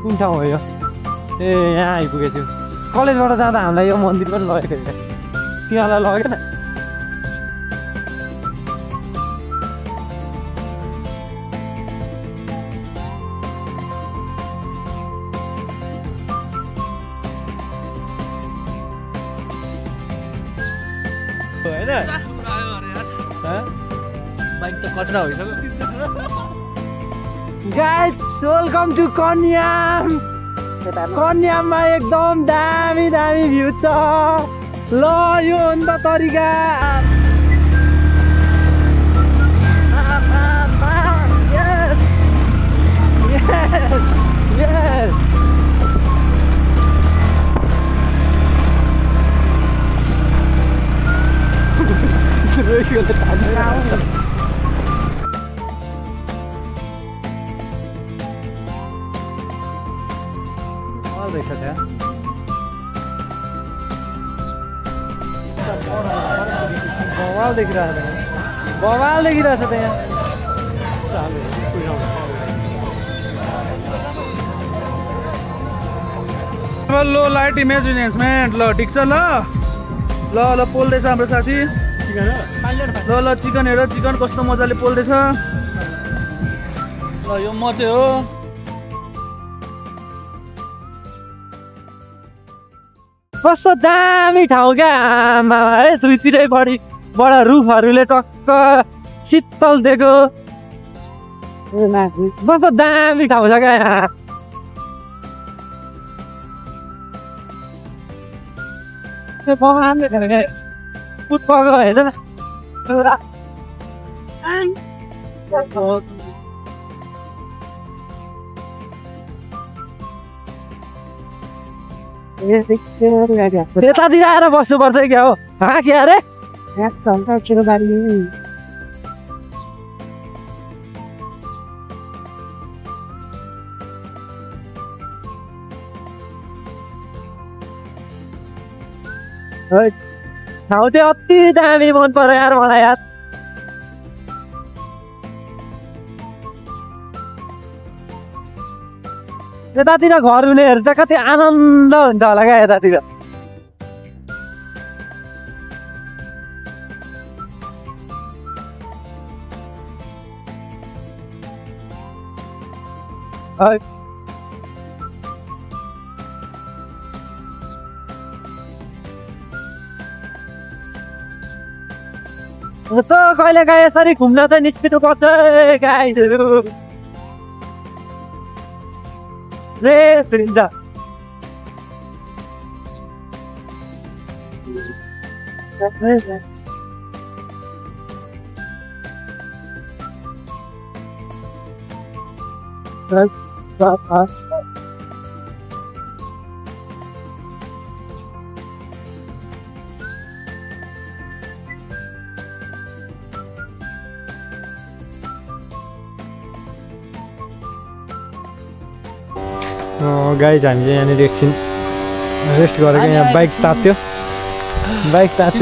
कुन ठाउँ हो यो ए यहाँ आइपुगेछु कलेजबाट जाँदा हामीलाई यो मन्दिर पनि लगेको थियो तिमीहरूलाई लगेन बाइक त कचरा भइसक्यो गाइज वेलकम टु कन्याम कन्याममा एकदम दामी दामी भ्यू छ ल यो हो नि त तरिका बवाल देखिरहेको छ त्यहाँ लो लाइट इमेज इन्हेन्समेन्ट ल ठिक छ ल ल ल पोल्दैछ हाम्रो साथी ल ल चिकन हेर चिकन कस्तो मजाले पोल्दैछ ल यो म चाहिँ हो कस्तो दामी ठाउँ क्या आमा है दुईतिरै बडा रुखहरूले टक्क शीतल दिएको कस्तो दामी ठाउँ छ क्या यहाँ पुटको हेर्दैन त्यतातिर आएर बस्नुपर्छ क्या हो हाँ क्या अरे ठाउँ चाहिँ अति दामी मन पर्यो यार मलाई यार यतातिर घर हुनेहरू चाहिँ कति आनन्द हुन्छ होला क्या यतातिर यसो कहिले काहीँ यसरी घुम्न त निस्किनु पर्छ गाईहरू रेस लिन्छ गाइज हामी चाहिँ यहाँनिर एकछिन रेस्ट गरेको यहाँ बाइक तात्यो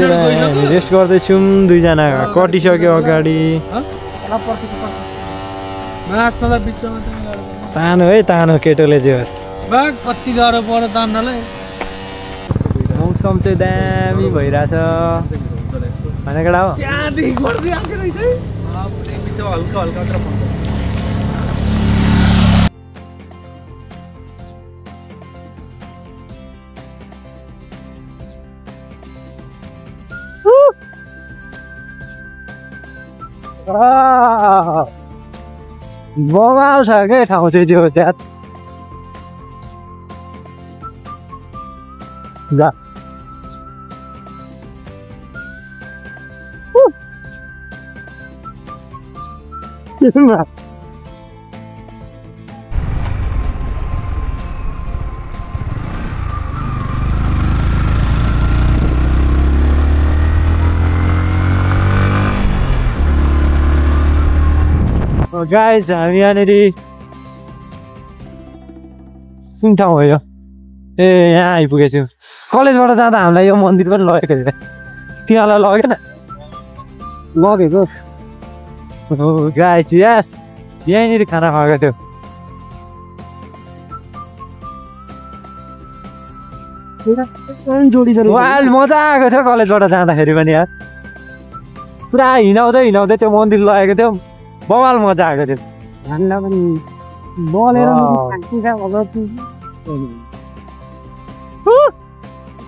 र हामी रेस्ट गर्दैछौँ दुईजना कटिसक्यो अगाडि तानो है तानो केटोले चाहिँ होस् कति गाह्रो पर्यो तान्नलाई मौसम चाहिँ दामी भइरहेछ भनेको हो हल्का हल्का बवाल छ क्या ठाउँ चाहिँ त्यो त्यहाँ जा गाइज हामी यहाँनिर कुन ठाउँ हो यो ए यहाँ आइपुगेछु कलेजबाट जाँदा हामीलाई यो मन्दिर पनि लगेको थियो तिमीहरूलाई लगेन लगेको हो गाइज यस यहीँनिर खाना खाएको थियो जोडी जोडी वाल मजा आएको थियो कलेजबाट जाँदाखेरि पनि यार पुरा हिँडाउँदै त्यो मन्दिर लगेको थियो बवाल मजा आएको थियो भन्दा पनि बोलेर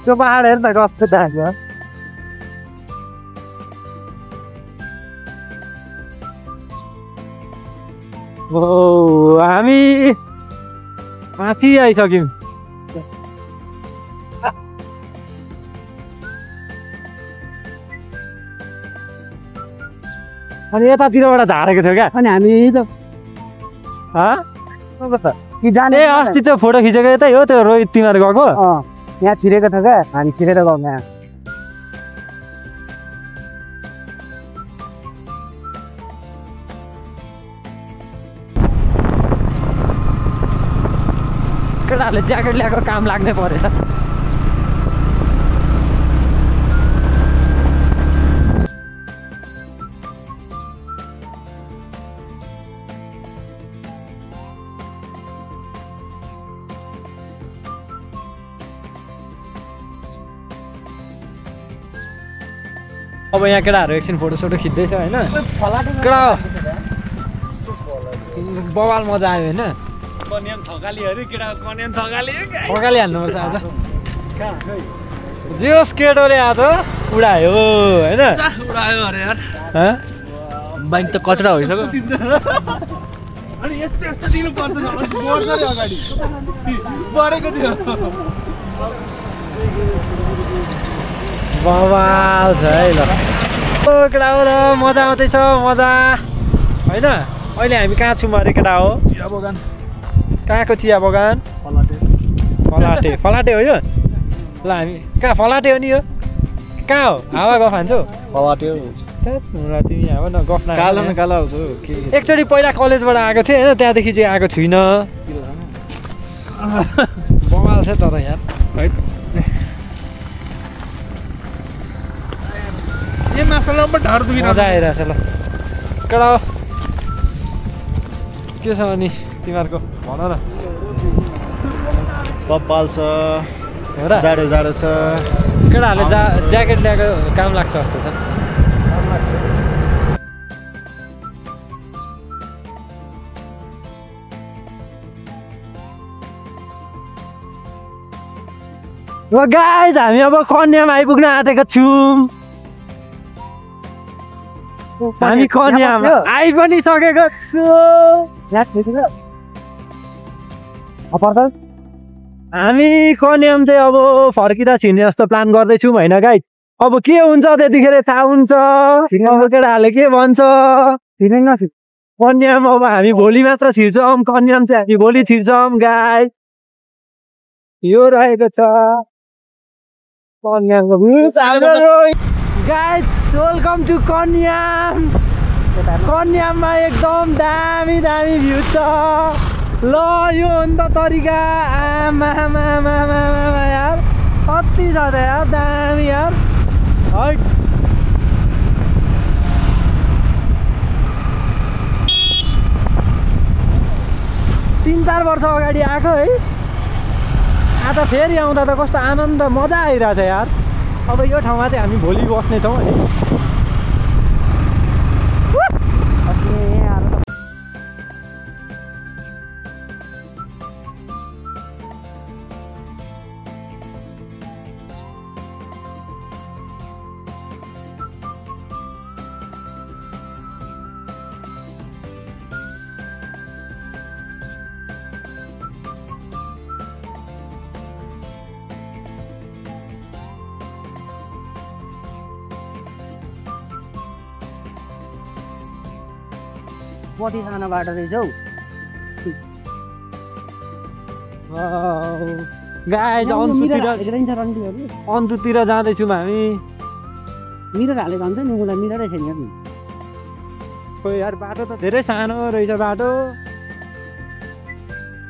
त्यो पहाड हेर्नु त कस्तो दाजु ओ हामी माथि आइसक्यौँ अनि यतातिरबाट झारेको थियो क्या अनि हामी त कि जाने अस्ति त्यो फोटो खिचेको यतै हो त्यो रोहित तिमीहरू गएको यहाँ छिरेको थियो क्या हामी छिरेर गयौँ यहाँ केटाहरूले ज्याकेट ल्याएको काम लाग्नै परेछ अब यहाँ केटाहरू एकछिन फोटोसोटो खिच्दैछ होइन केटा बवाल मजा आयो होइन थकाली हाल्नुपर्छ आज जोस् केटोले आज उडायो होइन उडायो अरे यार बाइक त कचडा भइसक्यो अनि यस्तो यस्तो दिनुपर्छ अगाडि बढेको थियो बवाल छ है ल केटा हो ल मजा आउँदैछ मजा होइन अहिले हामी कहाँ छौँ अरे केटा हो चिया बगान कहाँको चिया बगान फलाटे हो यो ल हामी कहाँ फलाटे हो नि यो कहाँ हो हावा गफ हान्छौ तिमी अब न गफ एकचोटि पहिला कलेजबाट आएको थिएँ होइन त्यहाँदेखि चाहिँ आएको छुइनँ बवाल छ तर यार है मजा आइरहेछ ल केटा के छ अनि तिमीहरूको भन न बब्बाल छ हो र जाडो छ केटाहरूले ज्याकेट ल्याएको काम लाग्छ जस्तो छ गाइज हामी अब कन्यामा आइपुग्न आँटेको छौँ हामी कन्यामा आइ पनि सकेको छु हामी कन्याम चाहिँ अब फर्किँदा छिर्ने जस्तो प्लान गर्दैछौँ होइन गाइज अब के हुन्छ त्यतिखेर थाहा हुन्छ अब केटाहरूले के भन्छ कन्याम अब हामी भोलि मात्र छिर्छौँ कन्याम चाहिँ हामी भोलि छिर्छौँ गाइज यो रहेको छ कन्यामको गाइज वेलकम टु कन्याम कन्याममा एकदम दामी भ्यू छ ल यो हो नि त तरिका आमा यार कति छ त यार दामी यार है 3-4 वर्ष अगाडि आएको है आज फेरि आउँदा त कस्तो आनन्द मजा आइरहेछ यार अब यो ठाउँमा चाहिँ हामी भोलि बस्नेछौँ है कति सानो बाटो रहेछ हौ गाइज अन्तुतिर जाँदैछौँ हामी मिरर हालेको हुन्छ नि उसलाई मिररै छैन नि खोइ यार बाटो त धेरै सानो रहेछ बाटो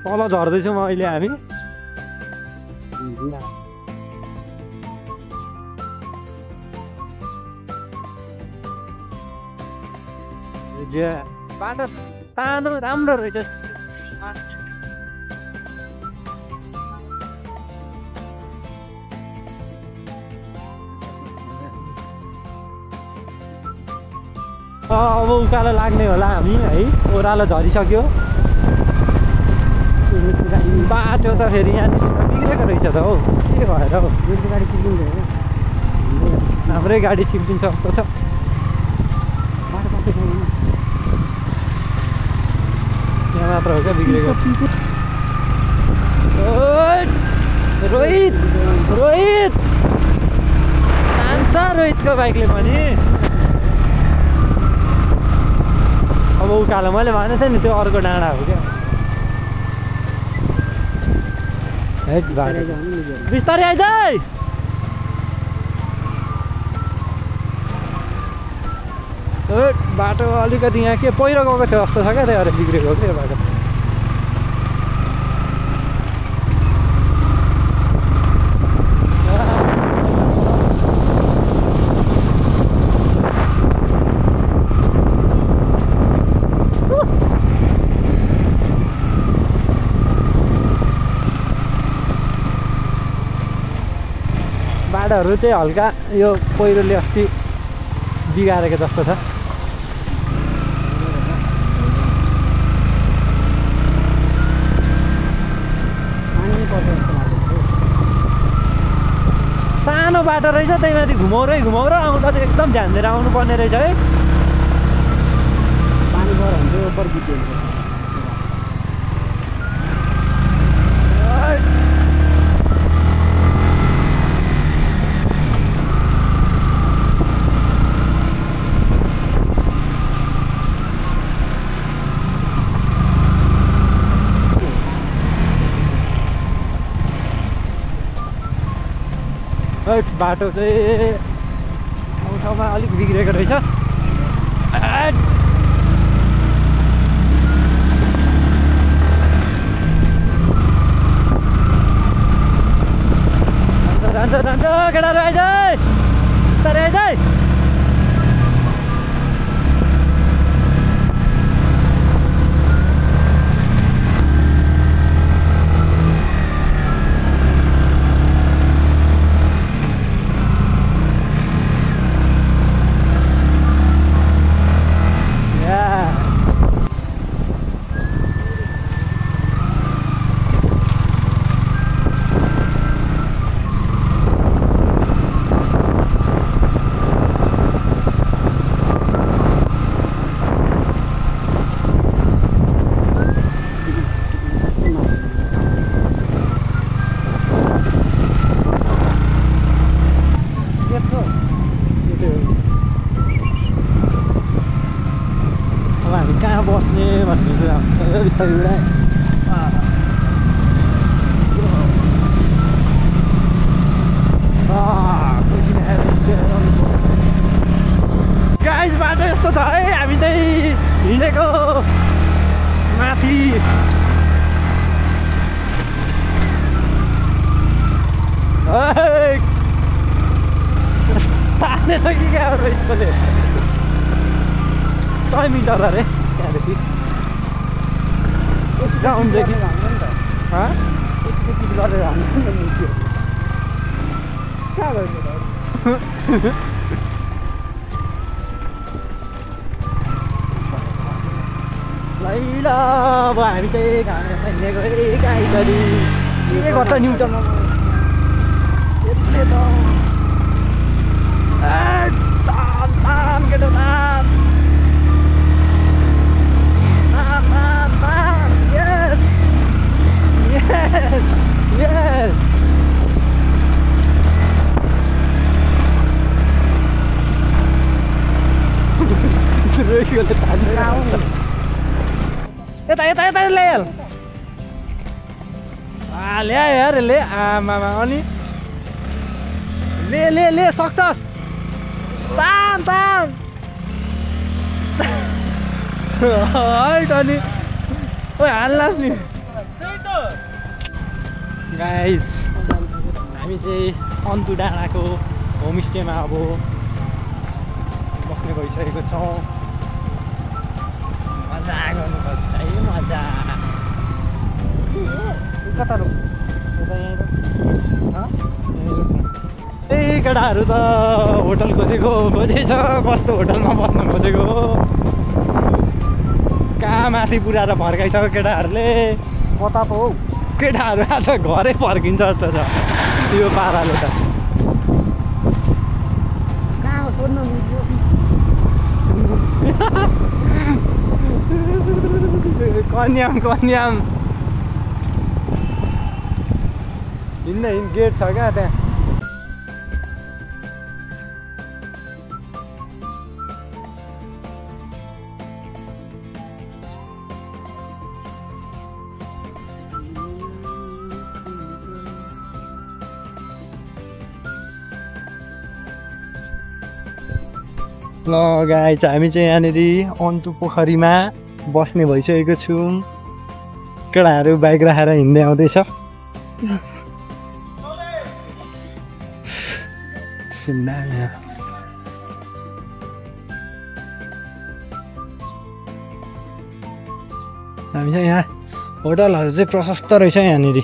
तल झर्दैछौँ अहिले हामी बाटो सानो राम्रो रहेछ अब उकालो लाग्ने होला हामी है। ओह्रालो झरिसक्यो। बाटो त फेरि यहाँनिर बिग्रेको रहेछ त हौ, के भएर हौ। गाडी चिप्लिन्छ होइन, हाम्रै गाडी चिप्लिन्छ जस्तो छ। बाटो पाएको छैन। यहाँ मात्र हो क्या बिग्रेको। रोहित रोहित जान्छ रोहितको बाइकले पनि। अब उकालो मैले भनेको थिएँ नि त्यो अर्को डाँडा हो क्या। बिस्तारै आइज बाटो अलिकति यहाँ के पहिरो गएको थियो जस्तो छ क्या, त्यही भएर बिग्रेको क्या बाटो। बाटोहरू चाहिँ हल्का यो पहिरोले अस्ति बिगारेको जस्तो छ। सानो बाटो रहेछ, त्यही माथि घुमाउरै घुमाउरो आउँदा चाहिँ एकदम ध्यान दिएर आउनु पर्ने रहेछ है। पानी गएर हुन्छ ओपर बित्यो। बाटो चाहिँ ठाउँ ठाउँमा अलिक बिग्रेको रहेछ। जान्छ जान्छ केटाहरू आइज, बिस्तारै आइज। गाइस बाटो यस्तो छ है, हामी चाहिँ हिँडेको माथि तान्ने छ कि क्या यसले 100 मिटर अरे त्यहाँदेखि ग्राउन्डदेखि गरेर हाल्नु कहाँ गर्नु ल अब हामी चाहिँ घाँस हिँडेको गाई गरी के गर्छ न्युटनमा यसले त केटो yes yes yes यता यता यता ल्यायो ल्यायो यार ले आमामा अनि ले ले ले सक्छस् तान तान हाइट अनि ओइ हाल्लास् नि गाइज हामी चाहिँ अन्तु डाँडाको होमस्टेमा अब बस्ने भइसकेको छौँ। मजा गर्नुपर्छ है मजा। कता रोक ए केटा केटाहरू त होटल खोजेछ कस्तो होटलमा बस्न खोजेको हो कहाँ माथि पुऱ्याएर फर्काइछ केटाहरूले कता पो हौ केटाहरू आज घरै फर्किन्छ जस्तो छ यो पाराले त कहाँ हो सोध्नु कन्याम हिँड्न गेट छ क्या त्यहाँ ल गाइस हामी चाहिँ यहाँनिर अन्तु पोखरीमा बस्ने भइसकेको छौँ केटाहरू बाइक राखेर हिँड्दै आउँदैछ हामी चाहिँ यहाँ होटलहरू चाहिँ प्रशस्त रहेछ यहाँनिर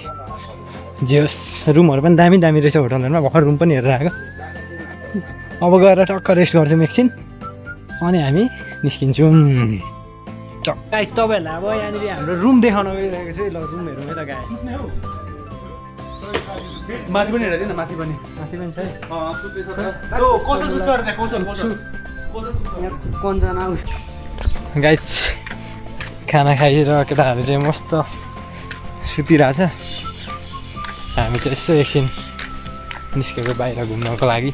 जे होस् रुमहरू पनि दामी दामी रहेछ होटलहरूमा भर्खर रुम पनि हेरेर आएको अब गएर टक्क रेस्ट गर्छौँ एकछिन अनि हामी निस्किन्छौँ गाइस तपाईँहरूलाई अब यहाँनिर हाम्रो रुम देखाउन गइरहेको छु ल रुम हेरौँ है त गाइस माथि पनि हेरिदिन माथि पनि छ कन्जना गाइस खाना खाइएर केटाहरू चाहिँ मस्त सुतिरहेछ हामी चाहिँ यसो एकछिन निस्केको बाहिर घुम्नको लागि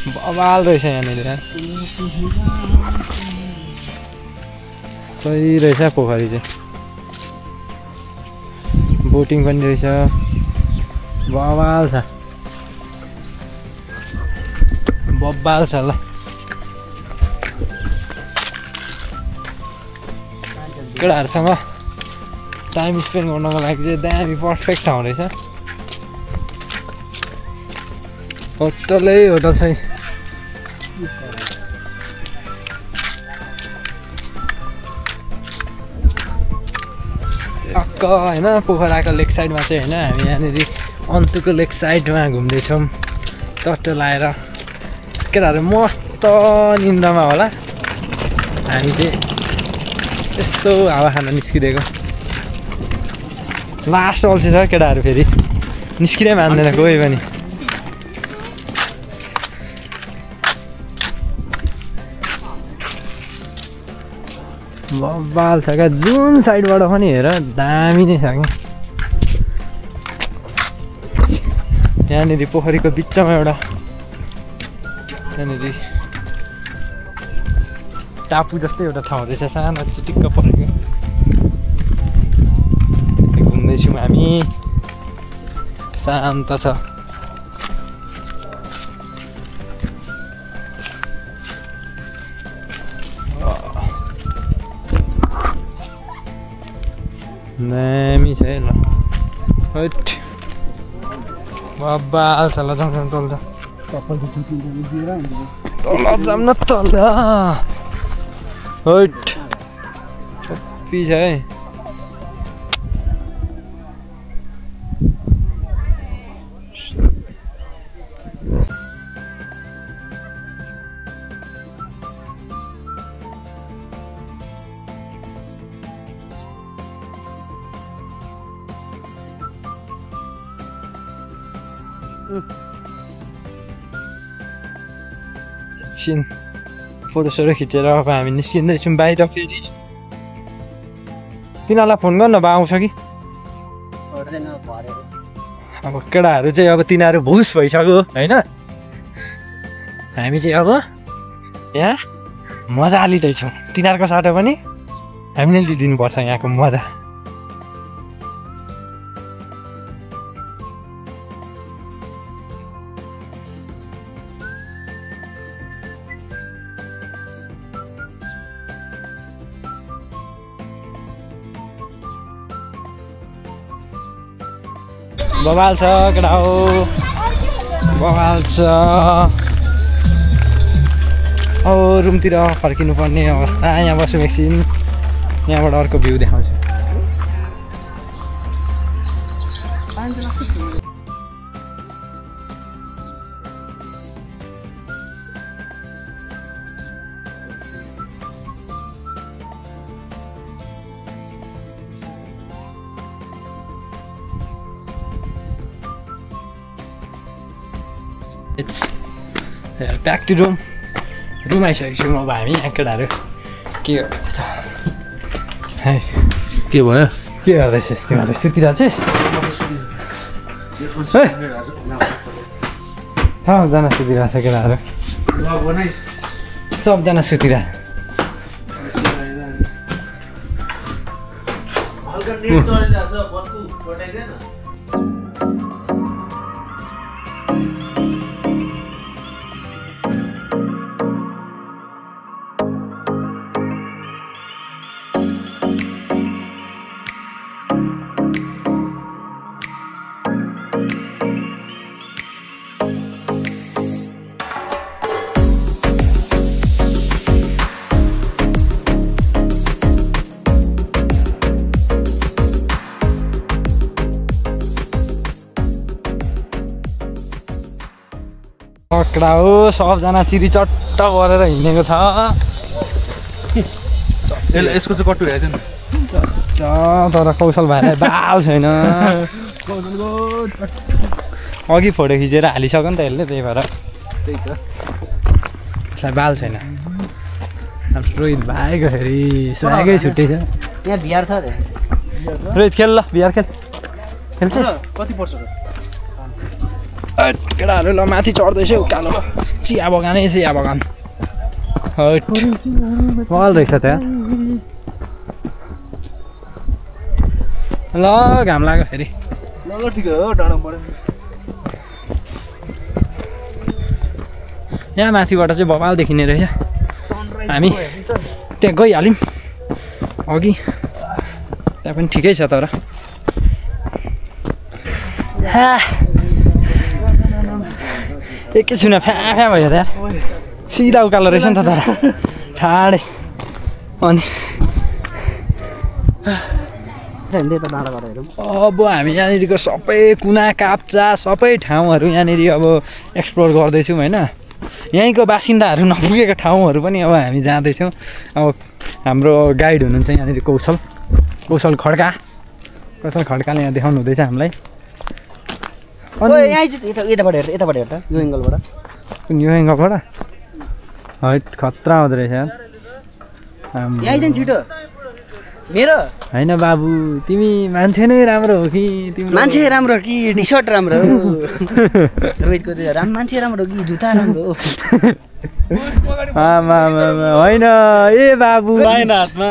बवाल रहेछ यहाँनिर सही रहेछ पोखरी चाहिँ बोटिङ पनि रहेछ बवाल छ बब्बाल छ ल केटाहरूसँग टाइम स्पेन्ड गर्नको लागि चाहिँ दामी पर्फेक्ट ठाउँ रहेछ होटलै होटल छ टक्क होइन पोखराको लेक साइडमा चाहिँ होइन हामी यहाँनिर अन्तुको लेक साइडमा घुम्दैछौँ चट्ट लाएर केटाहरू मस्त निन्द्रामा होला हामी चाहिँ यसो हावा खान निस्किदिएको लास्ट अल्छी छ केटाहरू फेरि निस्किनै मान्दैन कोही पनि बब्बाल छ क्या जुन साइडबाट पनि हेर दामी नै छ क्या यहाँनिर पोखरीको बिचमा एउटा यहाँनिर टापु जस्तै एउटा ठाउँ रहेछ सानो चिटिक्क परेको घुम्दैछौँ हामी शान्त छ दामी छ है ल हैट बब्बाल छ ल जाउँ तल जाऊँ न तल हैट कपी छ है एकछिन फोटोसोटो खिचेर अब हामी निस्किँदैछौँ बाहिर फेरि तिनीहरूलाई फोन गर्नु भए आउँछ कि अब केटाहरू चाहिँ अब तिनीहरू भुस भइसक्यो होइन हामी चाहिँ अब यहाँ मजा लिँदैछौँ तिनीहरूको साटो पनि हामीले लिइदिनुपर्छ यहाँको मजा बवाल छ केटा हो बवाल छ अब रुमतिर फर्किनु पर्ने अवस्था यहाँ बसौँ एकछिन यहाँबाट अर्को भ्यू देखाउँछु इट्स ब्याक टु रुम आइसकेको छौँ अब हामी यहाँ केटाहरू के गर्दैछ के भयो के गर्दैछस् तिमीहरू सुतिरहेको छस् सबजना सुतिरहेको छ केटाहरू सबजना सुतिरहेको पक्रा हो सबजना चिरी चट्ट गरेर हिँडेको छ यसको चाहिँ कट्टु हेर्दैन तर कौशल भाइलाई बाल छैन अघि फोटो खिचेर हालिसक्यो नि त यसले त्यही भएर यसलाई बाल छैन रोहित भाइको फेरि स्वागै छुट्टै छ यहाँ बिहार छ रोहित खेल ल बिहार खेल खेल्छस् कति पर्छ केटाहरू ल माथि चढ्दैछ उकालो चिया बगानै चिया बगान मल रहेछ त्यहाँ ल घाम लाग्यो फेरि ल ठिकै हो डाँडा पऱ्यो यहाँ माथिबाट चाहिँ बबाल देखिने रहेछ हामी त्यहाँ गइहाल्यौँ अघि त्यहाँ पनि ठिकै छ तर एकैछिनमा फ्या फ्या भयो त यार सिधा उकालो रहेछ नि त तर ठाडै अनि अब हामी यहाँनिरको सबै कुना काप्चा सबै ठाउँहरू यहाँनिर अब एक्सप्लोर गर्दैछौँ होइन यहीँको बासिन्दाहरू नपुगेको ठाउँहरू पनि अब हामी जाँदैछौँ अब हाम्रो गाइड हुनुहुन्छ यहाँनिर कौशल खड्काले यहाँ देखाउनु हुँदैछ हामीलाई यताबाट हेर्दा यो एङ्गलबाट यो एङ्गलबाट हैट खतरा हुँदो रहेछ यहीँ छिटो मेरो होइन बाबु तिमी मान्छे नै राम्रो हो कि तिमी मान्छे राम्रो कि टी सर्ट राम्रो रोहितको चाहिँ मान्छे राम्रो कि जुत्ता राम्रो होइन ए बाबु हातमा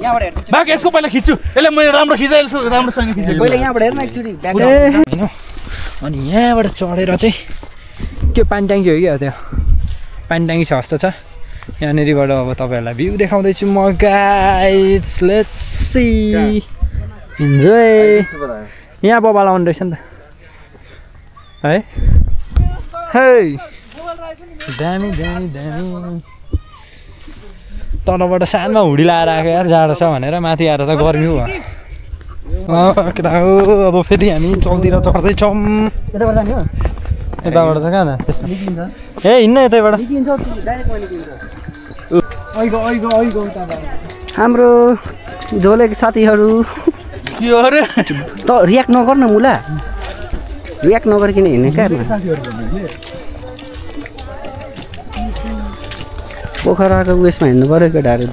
बाघ यसको पहिला खिच्छु यसले मैले राम्रो खिचाइ राम्रोसँग खिचेँ पहिला यहाँबाट हेर्न एकचोटि होइन अनि यहाँबाट चढेर चाहिँ के पानी ट्याङ्की हो क्या त्यो पानी ट्याङ्की छ जस्तो छ यहाँनिरबाट अब तपाईँहरूलाई भ्यू देखाउँदैछु म गाइस लेट्स सी इन्जोय यहाँ बबाल आउनु रहेछ नि त है दामी दामी दामी तलबाट सानो हुडी लाएर आएको यार जाडो छ भनेर माथि आएर त गर्मी भयो केटा हो अब फेरि हामी चौतिर चढ्दैछौँ यताबाट त कहाँ ए हिँड्न यतैबाट हाम्रो झोलेको साथीहरू त रियाक्ट नगर न मुला रियाक्ट नगरिकन हिँड्ने क्या पोखराको उयसमा हिँड्नु पऱ्यो केटाहरू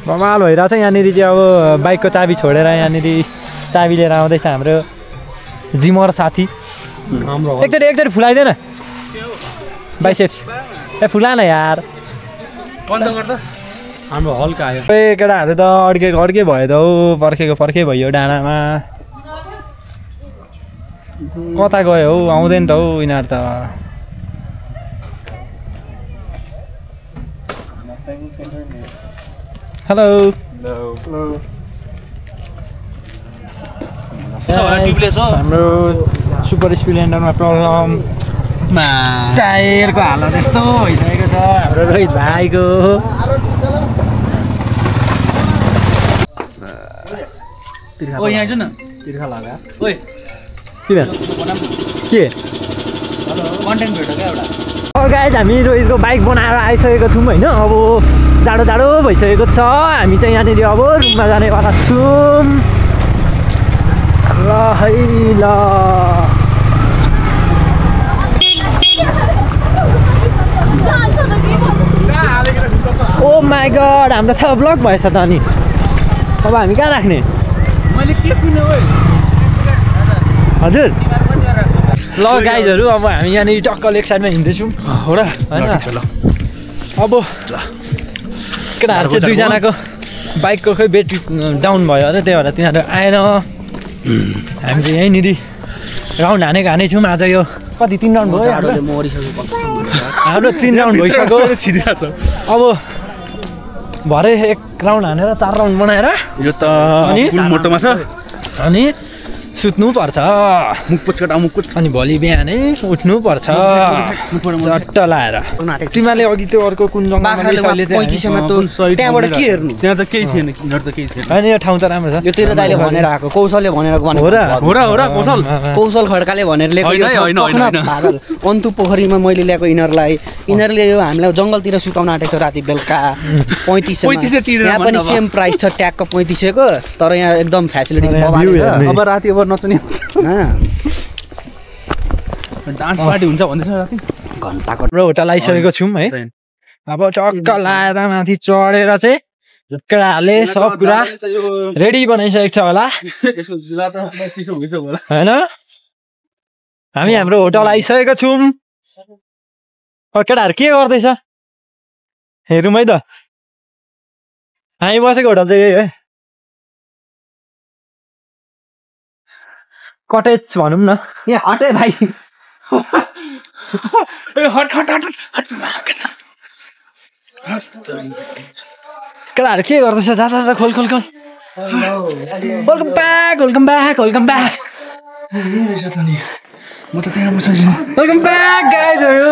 बमाल भइरहेको छ यहाँनिर चाहिँ अब बाइकको चाबी छोडेर यहाँनिर चाबी लिएर आउँदैछ हाम्रो जिमर साथी एकचोटि फुलाइदेन बाइसेप्स ए फुला न यार बन्द गर्दा हाम्रो हल्का आयो ए केटाहरू त अड्के भयो त हौ पर्खेको भयो डाँडामा कता गयो हौ आउँदैन त हौ यिनीहरू त हेलो हाम्रो सुपर स्प्लेन्डरमा प्रब्लम टायरको हालत यस्तो भइसकेको छ हाम्रो रोहित भाइको यहाँ आइज न तिर्खा लगा ओइ के कन्टेन्ट भेट क्या एउटा गाइज हामी रोहितको बाइक बनाएर आइसकेको छौँ होइन अब जाडो भइसकेको छ हामी चाहिँ यहाँनिर अब रुममा जानेवाला छौँ ल है ल ओ माई गड हाम्रो त ब्लक भएछ त अनि अब हामी कहाँ राख्ने मैले के सुने ओइ हजुर ल गाइजहरू अब हामी यहाँनिर टक्क लेक साइडमा हिँड्दैछौँ हो र होइन ल अब केटाहरू चाहिँ दुईजनाको बाइकको खै ब्याट्री डाउन भयो अरे त्यही भएर तिनीहरू आएन हामी चाहिँ यहीँनिर राउन्ड हानेको छौँ आज यो कति 3 राउन्ड भयो हाम्रो 3 राउन्ड भइसक्यो छिरिरहेछ अब भरे 1 राउन्ड हानेर 4 राउन्ड बनाएर यो त फुल मोटोमा छ अनि सुत्नु पर्छ अनि भोलि बिहानै उठ्नु पर्छ चट्ट लाएर तिमीले अघि त्यो अर्को कुन त्यहाँबाट के हेर्नु त्यहाँ त केही थिएन किनर त केही थिएन होइन यो ठाउँ त राम्रो छ यो तेरो दाइले भनेर आएको कौशलले भनेर हो र कौशल खड्काले भनेर ल्याएको अन्तु पोखरीमा मैले ल्याएको इनरले यो हामीलाई जङ्गलतिर सुताउन आँटेको छ राति बेलुका 3500 यहाँ पनि सेम प्राइस छ ट्यागको 3500 को तर यहाँ एकदम फ्यासिलिटी अब राति अब नचुने डान्स पार्टी हुन्छ भन्दैछ राति घन्टाको होटल आइसकेको छौँ है अब चक्क लाएर माथि चढेर चाहिँ केटाहरूले सब कुरा रेडी बनाइसकेको छ होला होइन हामी हाम्रो होटल आइसकेको छौँ केटाहरू के गर्दैछ हेरौँ है त हामी बसेको होटल चाहिँ यही है कटेज भनौँ न यहाँ हटे भाइ केटाहरू के गर्दैछ जा खोल वेलकम ब्याक म त त्यहाँ बसिदिनु वेलकम ब्याक गाइजहरु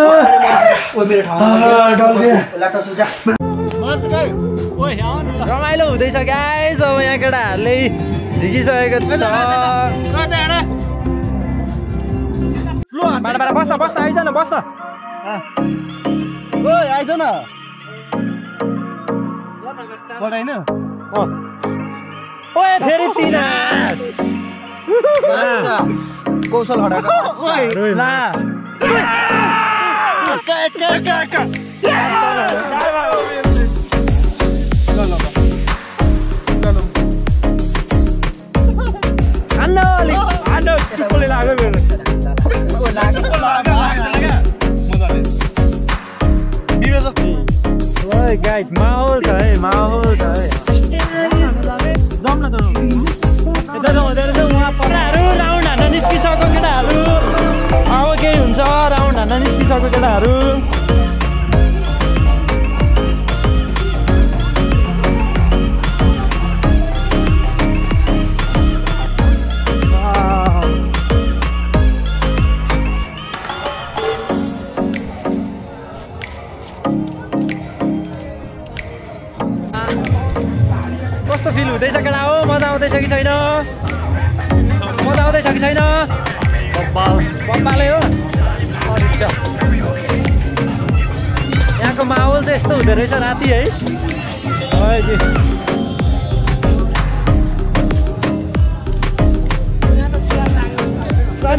रमाइलो हुँदैछ गाइज अब यहाँ केटाहरूले झिकिसकेको छ बस आइज न बस आइज न बढाइन ओए फेरि तिनास कौशल हटाएको गाइज माहौल छ है केटाहरू राउन्ड हान्न निस्किसक्यो केटाहरू अब केही हुन्छ राउन्ड हान्न निस्किसक्यो केटाहरू कस्तो फिल हुँदैछ केटा हो मजा आउँदैछ कि छैन बब्बाले हो यहाँको माहौल चाहिँ यस्तो हुँदो रहेछ राति है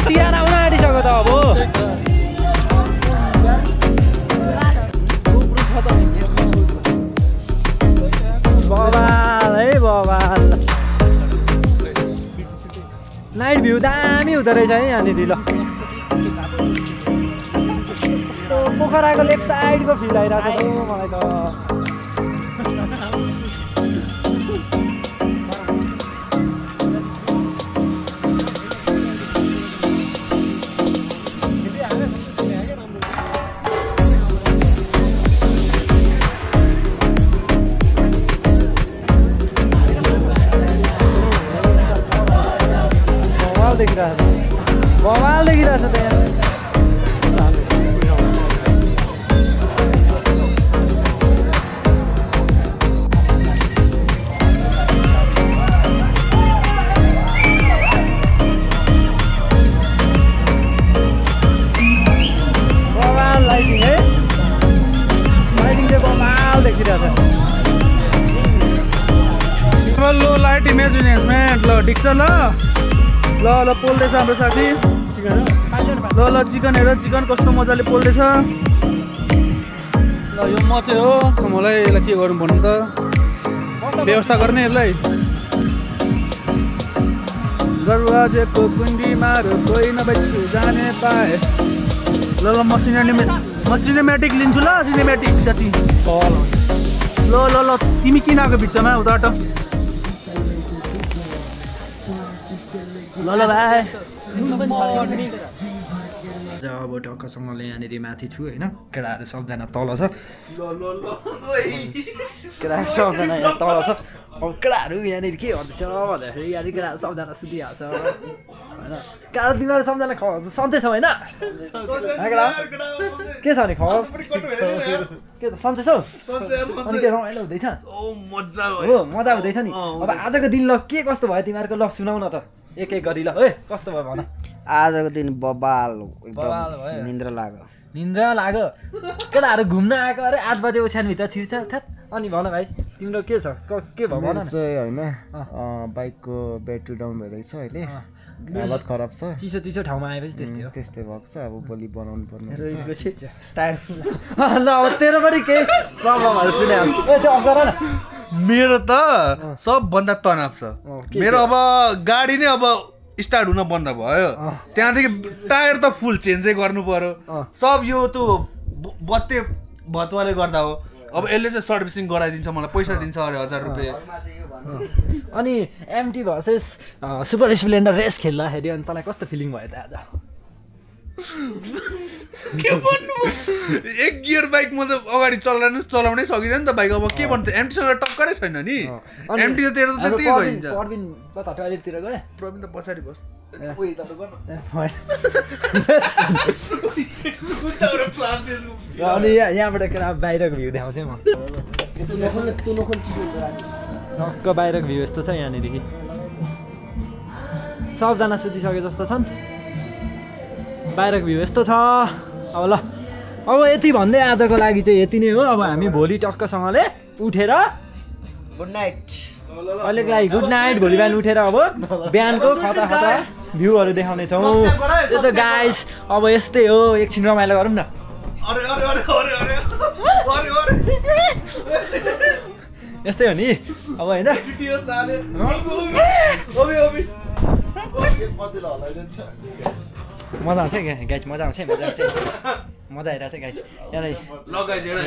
तिहार आउन आँटिसक्यो त अब बबाल नाइट भ्यू दामी हुँदो रहेछ है यहाँनिर ल पोखराको लेफ्ट साइडको फिल आइरहेको छ मलाई त बवाल देखिरहेछ त यहाँ बवाल लाइटिङ है लाइटिङ चाहिँ बवाल देखिरहेछ लो लाइट इमेज इन्हान्समेन्ट ल ठिक छ ल ल ल पोल्दैछ हाम्रो साथी ल ल चिकन हेर चिकन कस्तो मजाले पोल्दैछ ल यो म चाहिँ हो मलाई यसलाई के गर्नु भन्नु त व्यवस्था गर्ने यसलाई दरवाजेको कुण्डीमा कोही नभइछु जाने पाए ल ल म सिनेमेटिक लिन्छु ल सिनेमेटिक साथी ल ल ल तिमी किन आएको बिचमा उताबाट ल ल भाइ अब टक्कसँगले यहाँनिर माथि छु होइन केटाहरू सबजना तल छ केटाहरू सबजना यहाँ तल छ अब केटाहरू यहाँनिर के गर्दैछ भन्दाखेरि यहाँनिर केटाहरू सबजना सुतिहाल्छ होइन केटाहरू तिमीहरू सबजना सन्चै छ होइन के छ नि खबर के त सन्चै छौ अनि के रमाइलो हुँदैछ हो मजा हुँदैछ नि अब आजको दिन ल के कस्तो भयो तिमीहरूको ल सुनाउ न त एक एक गरी ल है कस्तो भयो भन आजको दिन बबाल एकदम निन्द्रा लाग्यो केटाहरू घुम्न आएको अरे 8 बजे ओछ्यानभित्र छिर्छ थ्याट अनि भन भाइ तिम्रो के छ के भयो भन चाहिँ होइन बाइकको ब्याट्री डाउन भइरहेछ अहिले हालत खराब छ चिसो ठाउँमा आएपछि त्यस्तै भएको छ अब भोलि बनाउनु पर्ने टायर ल अब तेरो पनि केही प्रब्लमहरू सुने त्यो अफ गर न मेरो त सबभन्दा तनाव छ मेरो अब गाडी नै अब स्टार्ट हुन बन्द भयो त्यहाँदेखि टायर त फुल चेन्जै गर्नु पर्यो सब यो त बत्ते भतुवाले गर्दा हो अब यसले चाहिँ सर्भिसिङ गराइदिन्छ मलाई पैसा दिन्छ अरे 1000 रुपियाँ अनि MT versus Super Splendor race खेल्दाखेरि अनि तँलाई कस्तो फिलिङ भयो त आज के भन्नु एक गियर बाइक म त अगाडि चलाउनै सकिनँ नि त बाइक अब के भन्नु एमटीसँग टक्करै छैन नि एमटी त तेरो त त्यति गइन्छ प्रवीण कता टोयलेटतिर गए प्रवीण त पछाडि बस अनि यहाँबाट केटा बाहिरको भ्यू देखाउँछ म टक्क बाहिरको भ्यू यस्तो छ यहाँनिर सबजना सुतिसके जस्तो छन् बाहिरको भ्यू यस्तो छ अब ल अब यति भन्दै आजको लागि चाहिँ यति नै हो अब हामी भोलि टक्कसँगले उठेर गुड नाइट अहिलेको लागि गुड नाइट भोलि बिहान उठेर अब बिहानको खतरा भ्यूहरू देखाउने छौँ त्यस्तो गाइस अब यस्तै हो एकछिन रमाइलो गरौँ न यस्तै हो नि अब होइन मजा आउँछ गाइस मजा आउँछ मजा आइरहेको छ गाइस यहाँ